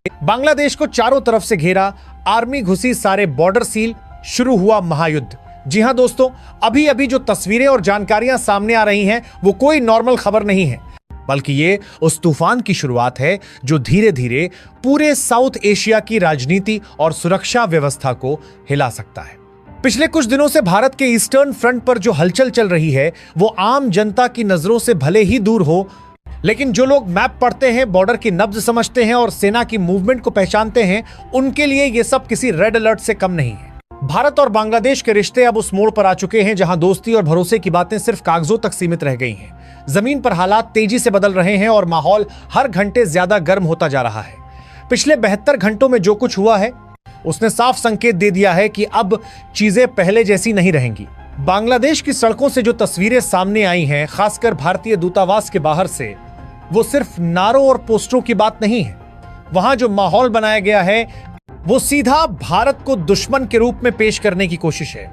बांग्लादेश को चारों तरफ से घेरा, आर्मी घुसी, सारे बॉर्डर सील, शुरू हुआ महायुद्ध। जी हां दोस्तों, अभी अभी जो तस्वीरें और जानकारियां सामने आ रही हैं वो कोई नॉर्मल खबर नहीं है, बल्कि ये उस तूफान की शुरुआत है जो धीरे धीरे पूरे साउथ एशिया की राजनीति और सुरक्षा व्यवस्था को हिला सकता है। पिछले कुछ दिनों से भारत के ईस्टर्न फ्रंट पर जो हलचल चल रही है वो आम जनता की नजरों से भले ही दूर हो, लेकिन जो लोग मैप पढ़ते हैं, बॉर्डर की नब्ज समझते हैं और सेना की मूवमेंट को पहचानते हैं, उनके लिए ये सब किसी रेड अलर्ट से कम नहीं है। भारत और बांग्लादेश के रिश्ते अब उस मोड़ पर आ चुके हैं जहां दोस्ती और भरोसे की बातें सिर्फ कागजों तक सीमित रह गई हैं। जमीन पर हालात तेजी से बदल रहे हैं और माहौल हर घंटे ज्यादा गर्म होता जा रहा है। पिछले 72 घंटों में जो कुछ हुआ है उसने साफ संकेत दे दिया है कि अब चीजें पहले जैसी नहीं रहेंगी। बांग्लादेश की सड़कों से जो तस्वीरें सामने आई हैं, खासकर भारतीय दूतावास के बाहर से, वो सिर्फ नारों और पोस्टरों की बात नहीं है। वहां जो माहौल बनाया गया है वो सीधा भारत को दुश्मन के रूप में पेश करने की कोशिश है।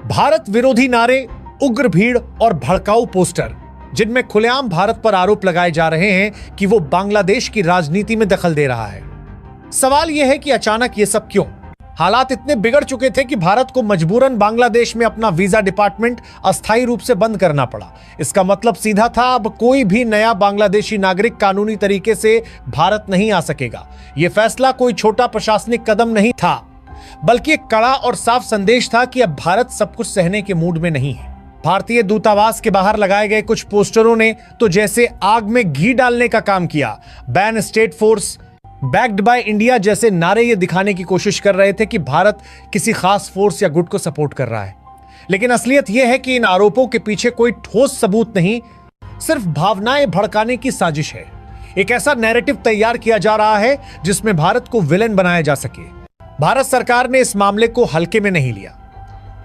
भारत विरोधी नारे, उग्र भीड़ और भड़काऊ पोस्टर, जिनमें खुलेआम भारत पर आरोप लगाए जा रहे हैं कि वो बांग्लादेश की राजनीति में दखल दे रहा है। सवाल यह है कि अचानक ये सब क्यों? हालात इतने बिगड़ चुके थे कि भारत को मजबूरन बांग्लादेश में अपना वीजा डिपार्टमेंट अस्थायी रूप से बंद करना पड़ा। इसका मतलब सीधा था, अब कोई भी नया बांग्लादेशी नागरिक कानूनी तरीके से भारत नहीं आ सकेगा। यह फैसला कोई छोटा प्रशासनिक कदम नहीं था, बल्कि एक कड़ा और साफ संदेश था कि अब भारत सब कुछ सहने के मूड में नहीं है। भारतीय दूतावास के बाहर लगाए गए कुछ पोस्टरों ने तो जैसे आग में घी डालने का काम किया। Ban state force, backed by India जैसे नारे ये दिखाने की कोशिश कर रहे थे कि भारत किसी खास फोर्स या गुट को सपोर्ट कर रहा है। लेकिन असलियत यह है कि इन आरोपों के पीछे कोई ठोस सबूत नहीं, सिर्फ भावनाएं भड़काने की साजिश है। एक ऐसा नैरेटिव तैयार किया जा रहा है जिसमें भारत को विलेन बनाया जा सके। भारत सरकार ने इस मामले को हल्के में नहीं लिया।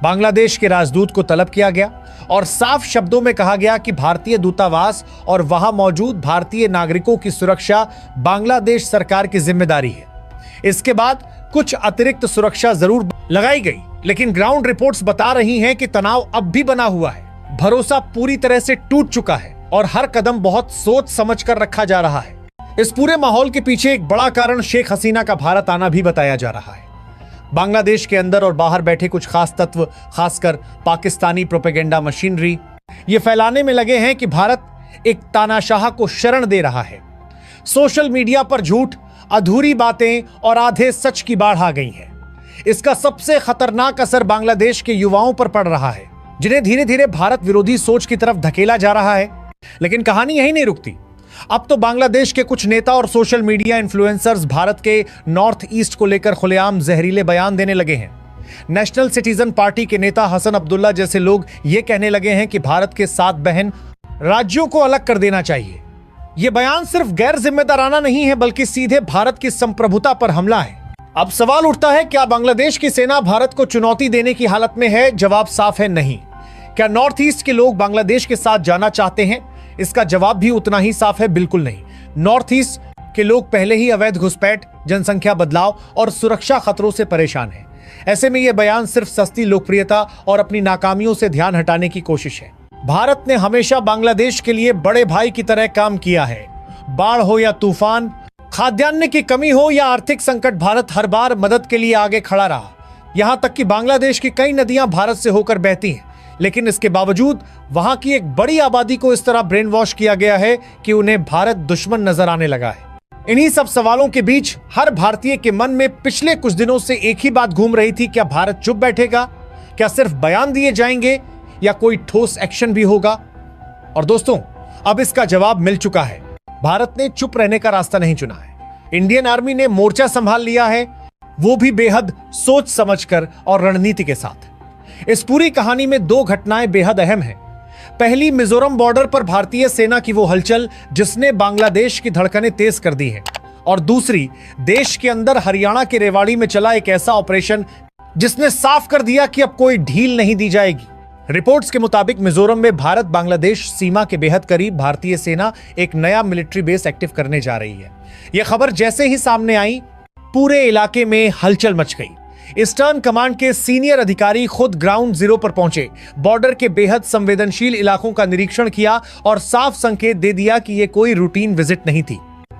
बांग्लादेश के राजदूत को तलब किया गया और साफ शब्दों में कहा गया कि भारतीय दूतावास और वहां मौजूद भारतीय नागरिकों की सुरक्षा बांग्लादेश सरकार की जिम्मेदारी है। इसके बाद कुछ अतिरिक्त सुरक्षा जरूर लगाई गई, लेकिन ग्राउंड रिपोर्ट्स बता रही हैं कि तनाव अब भी बना हुआ है। भरोसा पूरी तरह से टूट चुका है और हर कदम बहुत सोच समझ कर रखा जा रहा है। इस पूरे माहौल के पीछे एक बड़ा कारण शेख हसीना का भारत आना भी बताया जा रहा है। बांग्लादेश के अंदर और बाहर बैठे कुछ खास तत्व, खासकर पाकिस्तानी प्रोपेगेंडा मशीनरी, ये फैलाने में लगे हैं कि भारत एक तानाशाह को शरण दे रहा है। सोशल मीडिया पर झूठ, अधूरी बातें और आधे सच की बाढ़ आ गई है। इसका सबसे खतरनाक असर बांग्लादेश के युवाओं पर पड़ रहा है, जिन्हें धीरे धीरे भारत विरोधी सोच की तरफ धकेला जा रहा है। लेकिन कहानी यही नहीं रुकती। अब तो बांग्लादेश के कुछ नेता और सोशल मीडिया इन्फ्लुएंसर्स भारत के नॉर्थ ईस्ट को लेकर खुलेआम जहरीले बयान देने लगे हैं। नेशनल सिटीजन पार्टी के नेता हसन अब्दुल्ला जैसे लोग ये कहने लगे हैं कि भारत के 7 बहन राज्यों को अलग कर देना चाहिए। यह बयान सिर्फ गैर जिम्मेदाराना नहीं है, बल्कि सीधे भारत की संप्रभुता पर हमला है। अब सवाल उठता है, क्या बांग्लादेश की सेना भारत को चुनौती देने की हालत में है? जवाब साफ है, नहीं। क्या नॉर्थ ईस्ट के लोग बांग्लादेश के साथ जाना चाहते हैं? इसका जवाब भी उतना ही साफ है, बिल्कुल नहीं। नॉर्थ ईस्ट के लोग पहले ही अवैध घुसपैठ, जनसंख्या बदलाव और सुरक्षा खतरों से परेशान हैं। ऐसे में यह बयान सिर्फ सस्ती लोकप्रियता और अपनी नाकामियों से ध्यान हटाने की कोशिश है। भारत ने हमेशा बांग्लादेश के लिए बड़े भाई की तरह काम किया है। बाढ़ हो या तूफान, खाद्यान्न की कमी हो या आर्थिक संकट, भारत हर बार मदद के लिए आगे खड़ा रहा। यहां तक कि बांग्लादेश की कई नदियां भारत से होकर बहती हैं, लेकिन इसके बावजूद वहां की एक बड़ी आबादी को इस तरह ब्रेन वॉश किया गया है कि उन्हें भारत दुश्मन नजर आने लगा है। इन्हीं सब सवालों के बीच हर भारतीय के मन में पिछले कुछ दिनों से एक ही बात घूम रही थी, क्या भारत चुप बैठेगा? क्या सिर्फ बयान दिए जाएंगे या कोई ठोस एक्शन भी होगा? और दोस्तों, अब इसका जवाब मिल चुका है। भारत ने चुप रहने का रास्ता नहीं चुना है। इंडियन आर्मी ने मोर्चा संभाल लिया है, वो भी बेहद सोच समझकर और रणनीति के साथ। इस पूरी कहानी में 2 घटनाएं बेहद अहम हैं। पहली, मिजोरम बॉर्डर पर भारतीय सेना की वो हलचल जिसने बांग्लादेश की धड़कनें तेज कर दी हैं, और दूसरी, देश के अंदर हरियाणा के रेवाड़ी में चला एक ऐसा ऑपरेशन जिसने साफ कर दिया कि अब कोई ढील नहीं दी जाएगी। रिपोर्ट्स के मुताबिक मिजोरम में भारत बांग्लादेश सीमा के बेहद करीब भारतीय सेना एक नया मिलिट्री बेस एक्टिव करने जा रही है। यह खबर जैसे ही सामने आई, पूरे इलाके में हलचल मच गई। ईस्टर्न कमांड के सीनियर अधिकारी खुद ग्राउंड जीरो पर पहुंचे, बॉर्डर के बेहद संवेदनशील इलाकों का निरीक्षण किया और साफ संकेत दे दिया कि यह कोई रूटीन विजिट नहीं थी।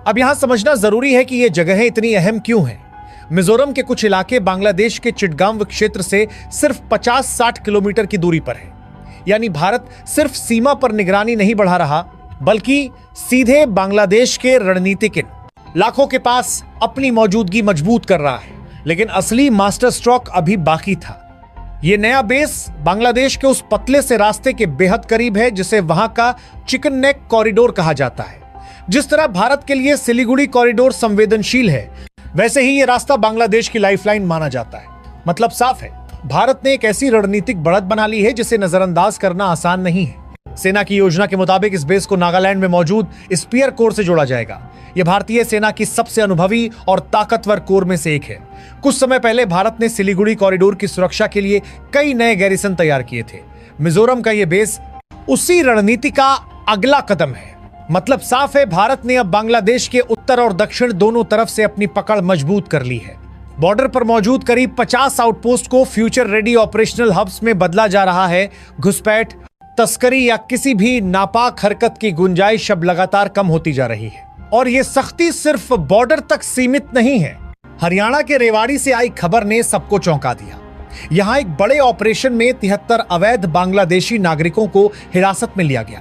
अब यहां समझना जरूरी है कि ये जगहें इतनी अहम क्यों हैं। मिजोरम के कुछ इलाके बांग्लादेश के चिटगांव क्षेत्र से सिर्फ 50-60 किलोमीटर की दूरी पर है। यानी भारत सिर्फ सीमा पर निगरानी नहीं बढ़ा रहा, बल्कि सीधे बांग्लादेश के रणनीतिक लाखों के पास अपनी मौजूदगी मजबूत कर रहा है। लेकिन असली मास्टर स्ट्रोक अभी बाकी था। यह नया बेस बांग्लादेश के उस पतले से रास्ते के बेहद करीब है जिसे वहां का चिकन नेक कॉरिडोर कहा जाता है। जिस तरह भारत के लिए सिलीगुड़ी कॉरिडोर संवेदनशील है, वैसे ही यह रास्ता बांग्लादेश की लाइफलाइन माना जाता है। मतलब साफ है, भारत ने एक ऐसी रणनीतिक बढ़त बना ली है जिसे नजरअंदाज करना आसान नहीं है। सेना की योजना के मुताबिक इस बेस को नागालैंड में मौजूद स्पीयर कोर से जोड़ा जाएगा। यह भारतीय सेना की सबसे अनुभवी और ताकतवर कोर में से एक है। कुछ समय पहले भारत ने सिलीगुड़ी कॉरिडोर की सुरक्षा के लिए कई नए गैरिसन तैयार किए थे। मिजोरम का यह बेस उसी रणनीति का अगला कदम है। मतलब साफ है, भारत ने अब बांग्लादेश के उत्तर और दक्षिण दोनों तरफ से अपनी पकड़ मजबूत कर ली है। बॉर्डर पर मौजूद करीब 50 आउटपोस्ट को फ्यूचर रेडी ऑपरेशनल हब्स में बदला जा रहा है। घुसपैठ, तस्करी या किसी भी नापाक हरकत की गुंजाइश अब लगातार कम होती जा रही है। और ये सख्ती सिर्फ बॉर्डर तक सीमित नहीं है। हरियाणा के रेवाड़ी से आई खबर ने सबको चौंका दिया। यहां एक बड़े ऑपरेशन में 73 अवैध बांग्लादेशी नागरिकों को हिरासत में लिया गया।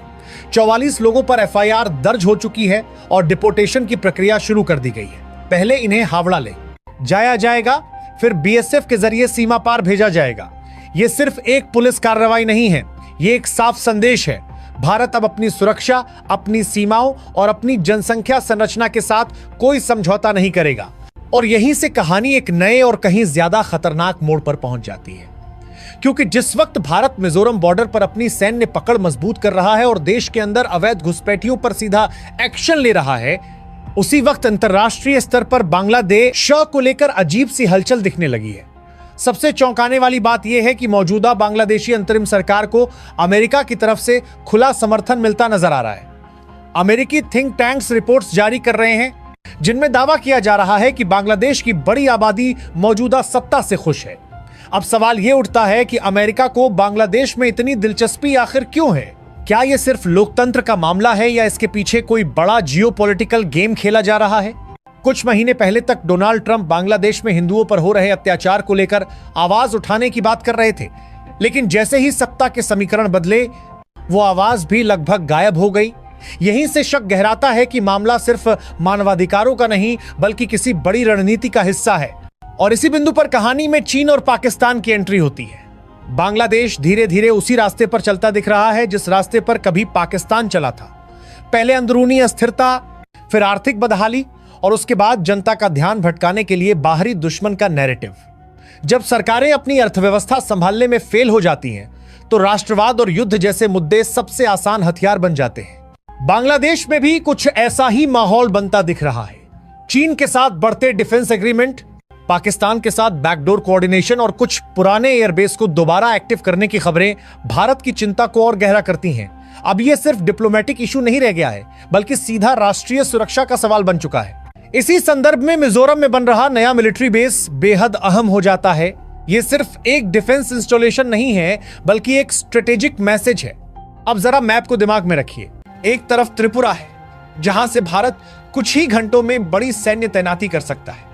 44 लोगों पर एफआईआर दर्ज हो चुकी है और डिपोर्टेशन की प्रक्रिया शुरू कर दी गई है। पहले इन्हें हावड़ा ले जाया जाएगा, फिर बीएसएफ के जरिए सीमा पार भेजा जाएगा। यह सिर्फ एक पुलिस कार्रवाई नहीं है, यह एक साफ संदेश है। भारत अब अपनी सुरक्षा, अपनी सीमाओं और अपनी जनसंख्या संरचना के साथ कोई समझौता नहीं करेगा। और यहीं से कहानी एक नए और कहीं ज्यादा खतरनाक मोड़ पर पहुंच जाती है। क्योंकि जिस वक्त भारत मिजोरम बॉर्डर पर अपनी सैन्य पकड़ मजबूत कर रहा है और देश के अंदर अवैध घुसपैठियों पर सीधा एक्शन ले रहा है, उसी वक्त अंतरराष्ट्रीय स्तर पर बांग्लादेश को लेकर अजीब सी हलचल दिखने लगी है। सबसे चौंकाने वाली बात यह है कि मौजूदा बांग्लादेशी अंतरिम सरकार को अमेरिका की तरफ से खुला समर्थन मिलता नजर आ रहा है। अमेरिकी थिंक टैंक्स रिपोर्ट्स जारी कर रहे हैं जिनमें दावा किया जा रहा है कि बांग्लादेश की बड़ी आबादी मौजूदा सत्ता से खुश है। अब सवाल यह उठता है कि अमेरिका को बांग्लादेश में इतनी दिलचस्पी आखिर क्यों है? क्या यह सिर्फ लोकतंत्र का मामला है या इसके पीछे कोई बड़ा जियोपॉलिटिकल गेम खेला जा रहा है? कुछ महीने पहले तक डोनाल्ड ट्रंप बांग्लादेश में हिंदुओं पर हो रहे अत्याचार को लेकर आवाज उठाने की बात कर रहे थे, लेकिन जैसे ही सत्ता के समीकरण बदले, वो आवाज भी लगभग गायब हो गई। यहीं से शक गहराता है कि मामला सिर्फ मानवाधिकारों का नहीं, बल्कि किसी बड़ी रणनीति का हिस्सा है। और इसी बिंदु पर कहानी में चीन और पाकिस्तान की एंट्री होती है। बांग्लादेश धीरे धीरे उसी रास्ते पर चलता दिख रहा है जिस रास्ते पर कभी पाकिस्तान चला था। पहले अंदरूनी अस्थिरता, फिर आर्थिक बदहाली और उसके बाद जनता का ध्यान भटकाने के लिए बाहरी दुश्मन का नैरेटिव। जब सरकारें अपनी अर्थव्यवस्था संभालने में फेल हो जाती हैं, तो राष्ट्रवाद और युद्ध जैसे मुद्दे सबसे आसान हथियार बन जाते हैं। बांग्लादेश में भी कुछ ऐसा ही माहौल बनता दिख रहा है। चीन के साथ बढ़ते डिफेंस एग्रीमेंट, पाकिस्तान के साथ बैकडोर कोऑर्डिनेशन और कुछ पुराने एयरबेस को दोबारा एक्टिव करने की खबरें भारत की चिंता को और गहरा करती हैं। अब यह सिर्फ डिप्लोमेटिक इशू नहीं रह गया है, बल्कि सीधा राष्ट्रीय सुरक्षा का सवाल बन चुका है। इसी संदर्भ में मिजोरम में बन रहा नया मिलिट्री बेस बेहद अहम हो जाता है। यह सिर्फ एक डिफेंस इंस्टॉलेशन नहीं है, बल्कि एक स्ट्रेटेजिक मैसेज है। अब जरा मैप को दिमाग में रखिए। एक तरफ त्रिपुरा है, जहां से भारत कुछ ही घंटों में बड़ी सैन्य तैनाती कर सकता है।